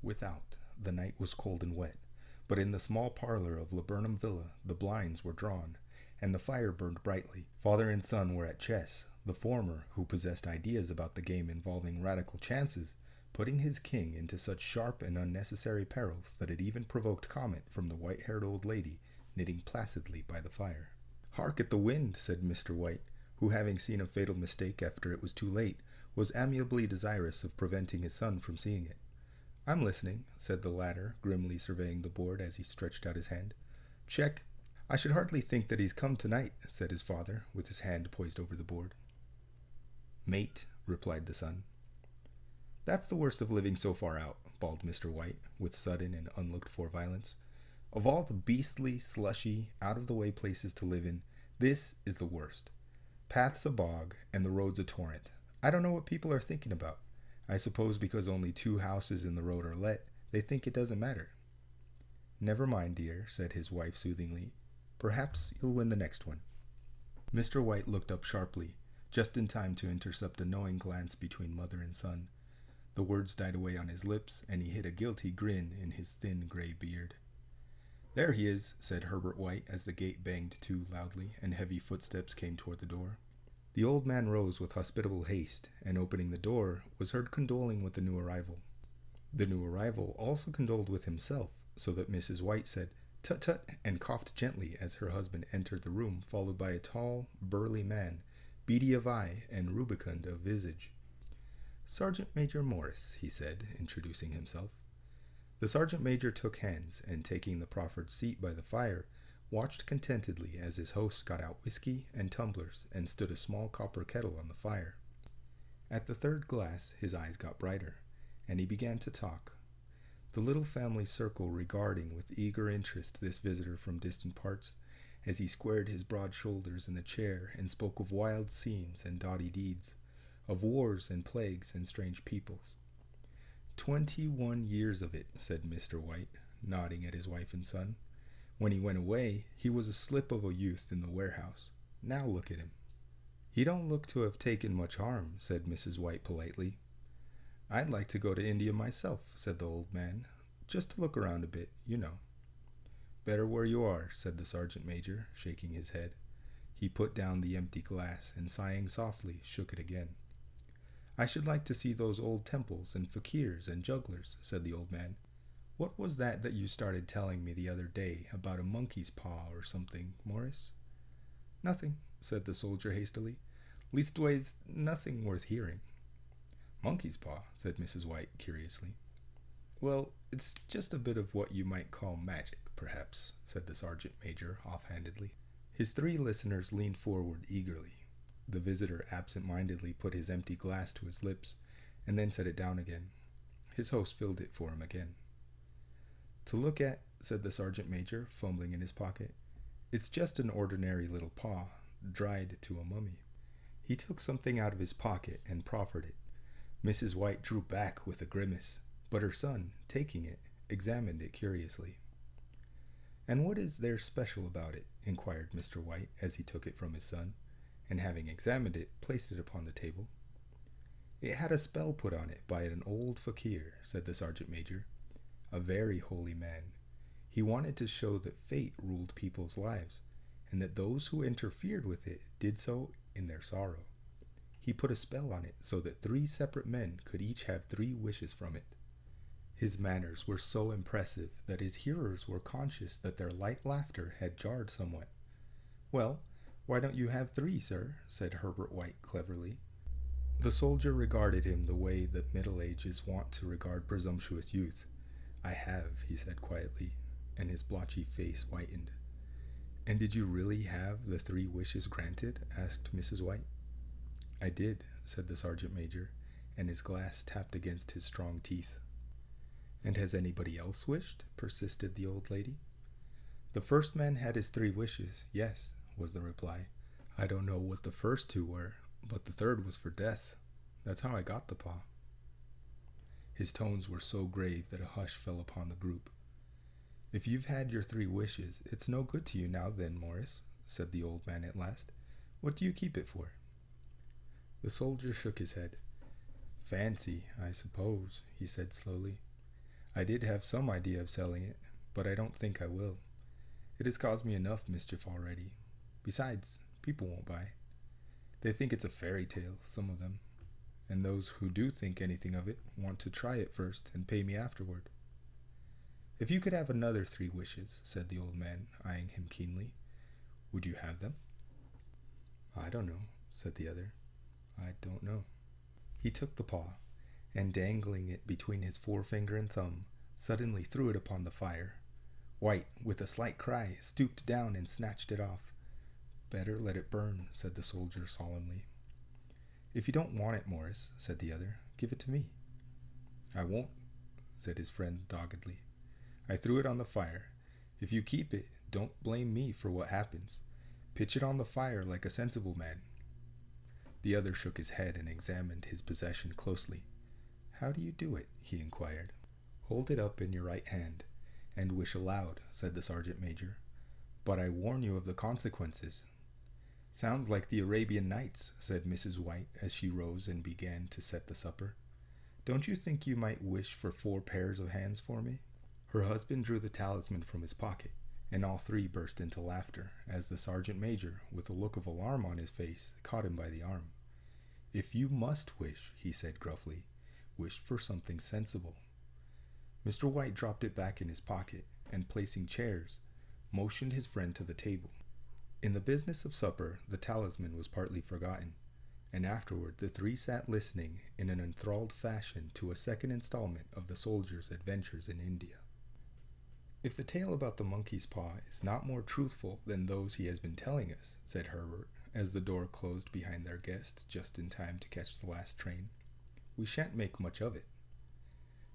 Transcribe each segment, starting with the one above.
Without, the night was cold and wet, but in the small parlor of Laburnum Villa the blinds were drawn, and the fire burned brightly. Father and son were at chess, the former, who possessed ideas about the game involving radical chances, putting his king into such sharp and unnecessary perils that it even provoked comment from the white-haired old lady knitting placidly by the fire. "Hark at the wind," said Mr. White, who, having seen a fatal mistake after it was too late, was amiably desirous of preventing his son from seeing it. "I'm listening," said the latter, grimly surveying the board as he stretched out his hand. "Check." "I should hardly think that he's come tonight," said his father, with his hand poised over the board. "Mate," replied the son. "That's the worst of living so far out," bawled Mr. White, with sudden and unlooked-for violence. "Of all the beastly, slushy, out-of-the-way places to live in, this is the worst. Path's a bog, and the road's a torrent. I don't know what people are thinking about. I suppose because only 2 houses in the road are let, they think it doesn't matter." "Never mind, dear," said his wife soothingly. "Perhaps you'll win the next one." Mr. White looked up sharply, just in time to intercept a knowing glance between mother and son. The words died away on his lips, and he hid a guilty grin in his thin gray beard. "There he is," said Herbert White as the gate banged to loudly and heavy footsteps came toward the door. The old man rose with hospitable haste, and opening the door, was heard condoling with the new arrival. The new arrival also condoled with himself, so that Mrs. White said, "Tut tut," and coughed gently as her husband entered the room, followed by a tall, burly man, beady of eye and rubicund of visage. "Sergeant Major Morris," he said, introducing himself. The sergeant major took hands, and taking the proffered seat by the fire, watched contentedly as his host got out whiskey and tumblers and stood a small copper kettle on the fire. At the 3rd glass his eyes got brighter, and he began to talk, the little family circle regarding with eager interest this visitor from distant parts, as he squared his broad shoulders in the chair and spoke of wild scenes and doughty deeds, of wars and plagues and strange peoples. 21 years of it," said Mr. White, nodding at his wife and son. "When he went away, he was a slip of a youth in the warehouse. Now look at him." "He don't look to have taken much harm," said Mrs. White politely. "I'd like to go to India myself," said the old man, "just to look around a bit, you know." "Better where you are," said the sergeant major, shaking his head. He put down the empty glass and, sighing softly, shook it again. "I should like to see those old temples and fakirs and jugglers," said the old man. "What was that you started telling me the other day about a monkey's paw or something, Morris?" "Nothing," said the soldier hastily. "Leastways, nothing worth hearing." "Monkey's paw," said Mrs. White curiously. "Well, it's just a bit of what you might call magic, perhaps," said the sergeant major offhandedly. His 3 listeners leaned forward eagerly. The visitor absent-mindedly put his empty glass to his lips, and then set it down again. His host filled it for him again. "To look at," said the sergeant major, fumbling in his pocket, "it's just an ordinary little paw, dried to a mummy." He took something out of his pocket and proffered it. Mrs. White drew back with a grimace, but her son, taking it, examined it curiously. "And what is there special about it?" inquired Mr. White as he took it from his son, and having examined it, placed it upon the table. "It had a spell put on it by an old fakir," said the sergeant major, "a very holy man. He wanted to show that fate ruled people's lives, and that those who interfered with it did so in their sorrow. He put a spell on it so that 3 separate men could each have 3 wishes from it. His manners were so impressive that his hearers were conscious that their light laughter had jarred somewhat. "Well, why don't you have 3, sir?" said Herbert White cleverly. The soldier regarded him the way that middle age is wont to regard presumptuous youth. "I have," he said quietly, and his blotchy face whitened. "And did you really have the 3 wishes granted?" asked Mrs. White. "I did," said the sergeant major, and his glass tapped against his strong teeth. "And has anybody else wished?" persisted the old lady. "The first man had his 3 wishes, yes," was the reply. "I don't know what the first 2 were, but the 3rd was for death. That's how I got the paw." His tones were so grave that a hush fell upon the group. "If you've had your 3 wishes, it's no good to you now then, Morris," said the old man at last. "What do you keep it for?" The soldier shook his head. "Fancy, I suppose," he said slowly. I did have some idea of selling it, but I don't think I will. It has caused me enough mischief already. Besides, people won't buy. They think it's a fairy tale, some of them, and those who do think anything of it want to try it first and pay me afterward. If you could have another 3 wishes, said the old man, eyeing him keenly, would you have them? I don't know, said the other. I don't know. He took the paw, and dangling it between his forefinger and thumb, suddenly threw it upon the fire. White, with a slight cry, stooped down and snatched it off. Better let it burn, said the soldier solemnly. If you don't want it, Morris, said the other, give it to me. I won't, said his friend doggedly. I threw it on the fire. If you keep it, don't blame me for what happens. Pitch it on the fire like a sensible man. The other shook his head and examined his possession closely. How do you do it? He inquired. Hold it up in your right hand, and wish aloud, said the sergeant major. But I warn you of the consequences. Sounds like the Arabian Nights, said Mrs. White as she rose and began to set the supper. Don't you think you might wish for 4 pairs of hands for me? Her husband drew the talisman from his pocket, and all 3 burst into laughter, as the sergeant major, with a look of alarm on his face, caught him by the arm. If you must wish, he said gruffly, wish for something sensible. Mr. White dropped it back in his pocket, and placing chairs, motioned his friend to the table. In the business of supper, the talisman was partly forgotten, and afterward the 3 sat listening in an enthralled fashion to a second installment of the soldier's adventures in India. If the tale about the monkey's paw is not more truthful than those he has been telling us, said Herbert, as the door closed behind their guest just in time to catch the last train, we shan't make much of it.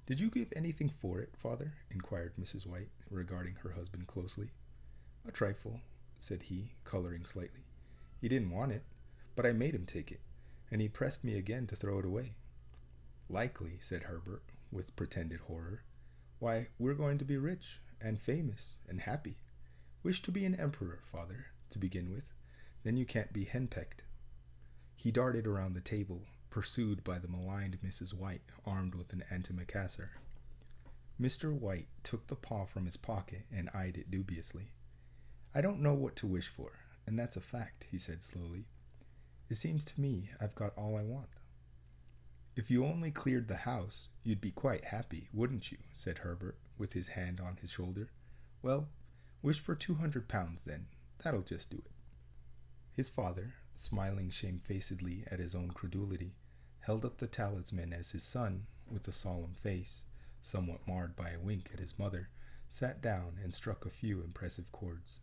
Did you give anything for it, father? Inquired Mrs. White, regarding her husband closely. A trifle, said he, coloring slightly. He didn't want it, but I made him take it, and he pressed me again to throw it away. Likely, said Herbert, with pretended horror. Why, we're going to be rich, and famous, and happy. Wish to be an emperor, father, to begin with. Then you can't be henpecked. He darted around the table, pursued by the maligned Mrs. White, armed with an antimacassar. Mr. White took the paw from his pocket and eyed it dubiously. I don't know what to wish for, and that's a fact, he said slowly. It seems to me I've got all I want. If you only cleared the house, you'd be quite happy, wouldn't you? Said Herbert, with his hand on his shoulder. Well, wish for 200 pounds then. That'll just do it. His father, smiling shamefacedly at his own credulity, held up the talisman as his son, with a solemn face, somewhat marred by a wink at his mother, sat down and struck a few impressive chords.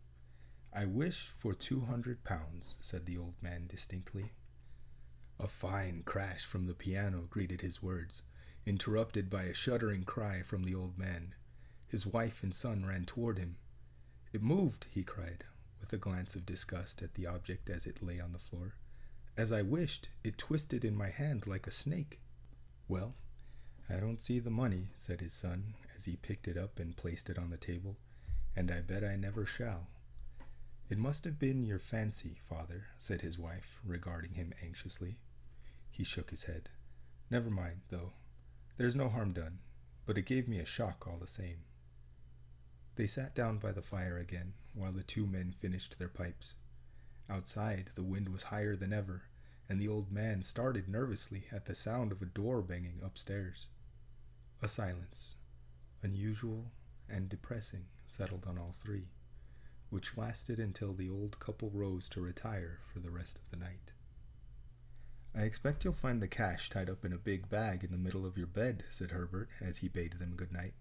I wish for 200 pounds, said the old man distinctly. A fine crash from the piano greeted his words, interrupted by a shuddering cry from the old man. His wife and son ran toward him. It moved, he cried, with a glance of disgust at the object as it lay on the floor. As I wished, it twisted in my hand like a snake. Well, I don't see the money, said his son, as he picked it up and placed it on the table, and I bet I never shall. It must have been your fancy, father, said his wife, regarding him anxiously. He shook his head. Never mind, though. There's no harm done, but it gave me a shock all the same. They sat down by the fire again, while the 2 men finished their pipes. Outside, the wind was higher than ever, and the old man started nervously at the sound of a door banging upstairs. A silence, unusual and depressing, settled on all 3, which lasted until the old couple rose to retire for the rest of the night. I expect you'll find the cash tied up in a big bag in the middle of your bed, said Herbert, as he bade them good night,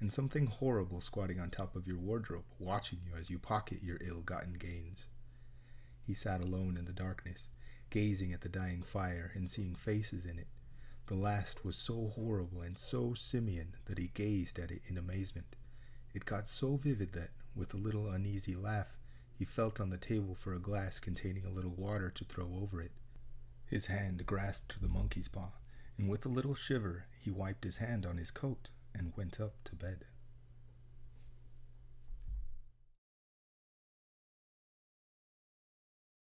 and something horrible squatting on top of your wardrobe, watching you as you pocket your ill-gotten gains. He sat alone in the darkness, gazing at the dying fire and seeing faces in it. The last was so horrible and so simian that he gazed at it in amazement. It got so vivid that, with a little uneasy laugh, he felt on the table for a glass containing a little water to throw over it. His hand grasped the monkey's paw, and with a little shiver he wiped his hand on his coat and went up to bed.